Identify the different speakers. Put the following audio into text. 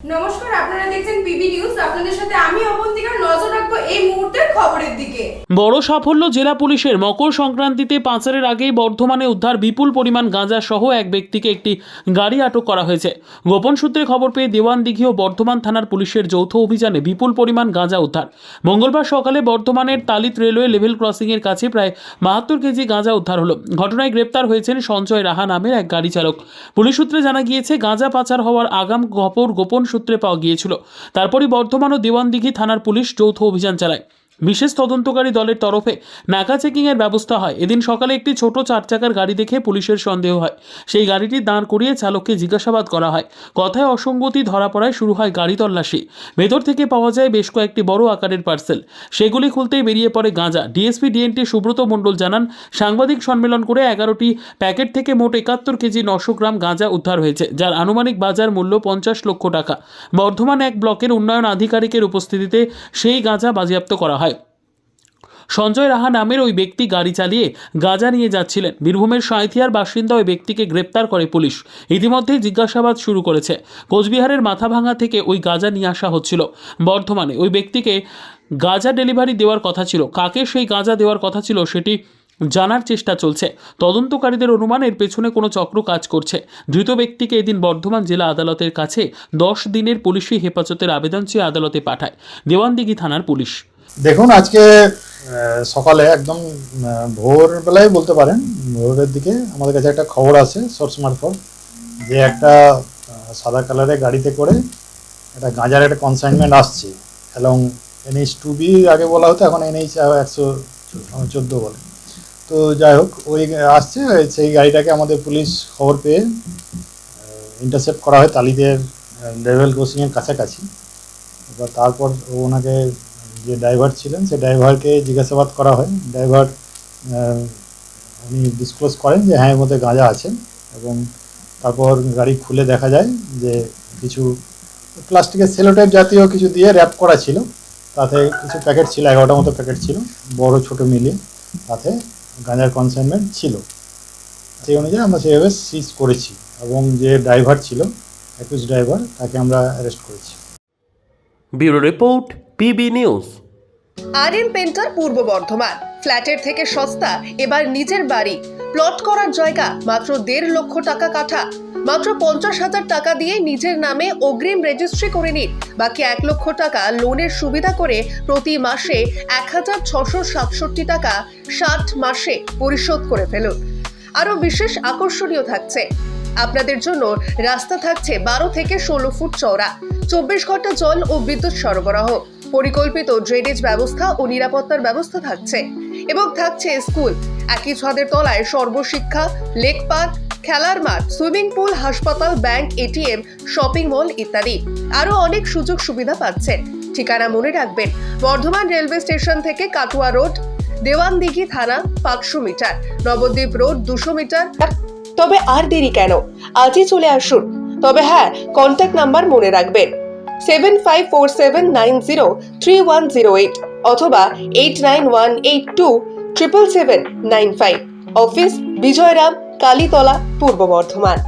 Speaker 1: নমস্কার, আপনারা দেখছেন পিবি নিউজ। আপনাদের সাথে আমি অবন্তিকা। নজর রাখবো এই মুহূর্তের খবরের দিকে।
Speaker 2: বড় সাফল্য জেলা পুলিশের। মকর সংক্রান্তিতে পাচারের আগেই বর্ধমানে উদ্ধার বিপুল পরিমাণ গাঁজা সহ এক ব্যক্তিকে একটি গাড়ি আটক করা হয়েছে। গোপন সূত্রে খবর পেয়ে দেওয়ানদিঘি ও বর্ধমান থানার পুলিশের যৌথ অভিযানে বিপুল পরিমাণ গাঁজা উদ্ধার। মঙ্গলবার সকালে বর্ধমানের তালিত রেলওয়ে লেভেল ক্রসিংয়ের কাছে প্রায় 72 কেজি গাঁজা উদ্ধার হলো। ঘটনায় গ্রেপ্তার হয়েছেন সঞ্জয় রাহা নামের এক গাড়ি চালক। পুলিশ সূত্রে জানা গিয়েছে, গাঁজা পাচার হওয়ার আগাম খবর গোপন সূত্রে পাওয়া গিয়েছিল। তারপরই বর্ধমান ও দেওয়ানদিঘি থানার পুলিশ যৌথ অভিযান চালায়। বিশেষ তদন্তকারী দলের তরফে নাকা চেকিংয়ের ব্যবস্থা হয়। এদিন সকালে একটি ছোট 4 চাকার গাড়ি দেখে পুলিশের সন্দেহ হয়। সেই গাড়িটি দাঁড় করিয়ে চালককে জিজ্ঞাসাবাদ করা হয়। কথায় অসঙ্গতি ধরা পড়ায় শুরু হয় গাড়ি তল্লাশি। ভেতর থেকে পাওয়া যায় বেশ কয়েকটি বড় আকারের পার্সেল। সেগুলি খুলতেই বেরিয়ে পড়ে গাঁজা। ডিএসপি ডিএনটি সুব্রত মণ্ডল জানান, সাংবাদিক সম্মেলন করে 11টি প্যাকেট থেকে মোট 71 কেজি 900 গ্রাম গাঁজা উদ্ধার হয়েছে, যার আনুমানিক বাজার মূল্য 50 লক্ষ টাকা। বর্ধমান 1 ব্লকের উন্নয়ন আধিকারিকের উপস্থিতিতে সেই গাঁজা বাজেয়াপ্ত করা হয়। সঞ্জয় রাহা নামের ওই ব্যক্তি গাড়ি চালিয়ে গাঁজা নিয়ে যাচ্ছিলেন। বীরভূমের সাঁইথিয়ার বাসিন্দা ওই ব্যক্তিকে গ্রেপ্তার করে পুলিশ। ইতিমধ্যেই জিজ্ঞাসাবাদ শুরু করেছে। কোচবিহারের মাথাভাঙা থেকে ওই গাঁজা নিয়ে আসা হচ্ছিল বর্ধমানে। ওই ব্যক্তিকে গাঁজা ডেলিভারি দেওয়ার কথা ছিল। কাকে সেই গাঁজা দেওয়ার কথা ছিল সেটি জানার চেষ্টা চলছে। তদন্তকারীদের অনুমান এর পেছনে কোনো চক্র কাজ করছে। ধৃত ব্যক্তিকে এদিন বর্ধমান জেলা আদালতের কাছে 10 দিনের পুলিশি হেফাজতের আবেদন চেয়ে আদালতে পাঠায় দেওয়ানদিঘি থানার পুলিশ।
Speaker 3: দেখুন, আজকে সকালে একদম ভোরবেলায় বলতে পারেন, ভোরের দিকে আমাদের কাছে একটা খবর আছে সোর্স মারফত, যে একটা সাদা কালারের গাড়িতে করে একটা গাঁজার একটা কনসাইনমেন্ট আসছে এবং NH2B আগে বলা হতো, এখন NH 114 বলে। তো যাই হোক, ওই আসছে, সেই গাড়িটাকে আমাদের পুলিশ খবর পেয়ে ইন্টারসেপ্ট করা হয় তালিদের লেভেল ক্রসিংয়ের কাছাকাছি। এবার তারপর ওনাকে, যে ড্রাইভার ছিলেন, সেই ড্রাইভারকে জিজ্ঞাসাবাদ করা হয়। ড্রাইভার উনি ডিসক্লোজ করেন যে হ্যাঁ, এর মধ্যে গাঁজা আছে। এবং তারপর গাড়ি খুলে দেখা যায় যে কিছু প্লাস্টিকের সেলোটেপ জাতীয় কিছু দিয়ে র্যাপ করা ছিল। তাতে কিছু প্যাকেট ছিল, 11টার মতো প্যাকেট ছিল, বড় ছোট মিলিয়ে। তাতে গাঁজার কনসাইনমেন্ট ছিল। সেই অনুযায়ী আমরা সেভাবে সিজ করেছি এবং যে ড্রাইভার ছিল, অ্যাকিউজ ড্রাইভার, তাকে আমরা অ্যারেস্ট করেছি।
Speaker 4: Bureau report, PB news.
Speaker 5: R painter পূর্ব বর্ধমান। ফ্ল্যাটের থেকে সস্তা এবার নিজের বাড়ি। প্লট করার জায়গা মাত্র 1.5 লক্ষ টাকা কাঠা। মাত্র 50,000 টাকা দিয়ে নিজের নামে অগ্রিম রেজিস্ট্রি করে নিন। বাকি 1 লক্ষ টাকা লোনের সুবিধা করে প্রতি মাসে 1,667 টাকা 60 মাসে পরিশোধ করে ফেলুন। আরও বিশেষ আকর্ষণীয় থাকছে, আপনাদের জন্য রাস্তা থাকছে 12 থেকে 16 ফুট চওড়া, 24 ঘন্টা জল ও বিদ্যুৎ সরবরাহ, পরিকল্পিত ড্রেনেজ ব্যবস্থা ও নিরাপত্তার ব্যবস্থা থাকছে এবং থাকছে স্কুল। একই ছাদের তলায় সর্বশিক্ষা, লেক পার্ক, খেলার মাঠ, সুইমিং পুল, হাসপাতাল, ব্যাংক, ATM, শপিং মল ইত্যাদি। আরও অনেক সুযোগ সুবিধা পাচ্ছেন। ঠিকানা মনে রাখবেন, বর্ধমান রেলওয়ে স্টেশন থেকে কাটুয়া রোড, দেওয়ানদিঘি থানা 500 মিটার, নবদ্বীপ রোড 200 মিটার। তবে আর দেরি কেন, আজই চলে আসুন। তবে হ্যাঁ, কন্ট্যাক্ট নাম্বার মনে রাখবেন 7547903108 অথবা 8918277795। অফিস বিজয়রাম, কালীতলা, পূর্ব বর্ধমান।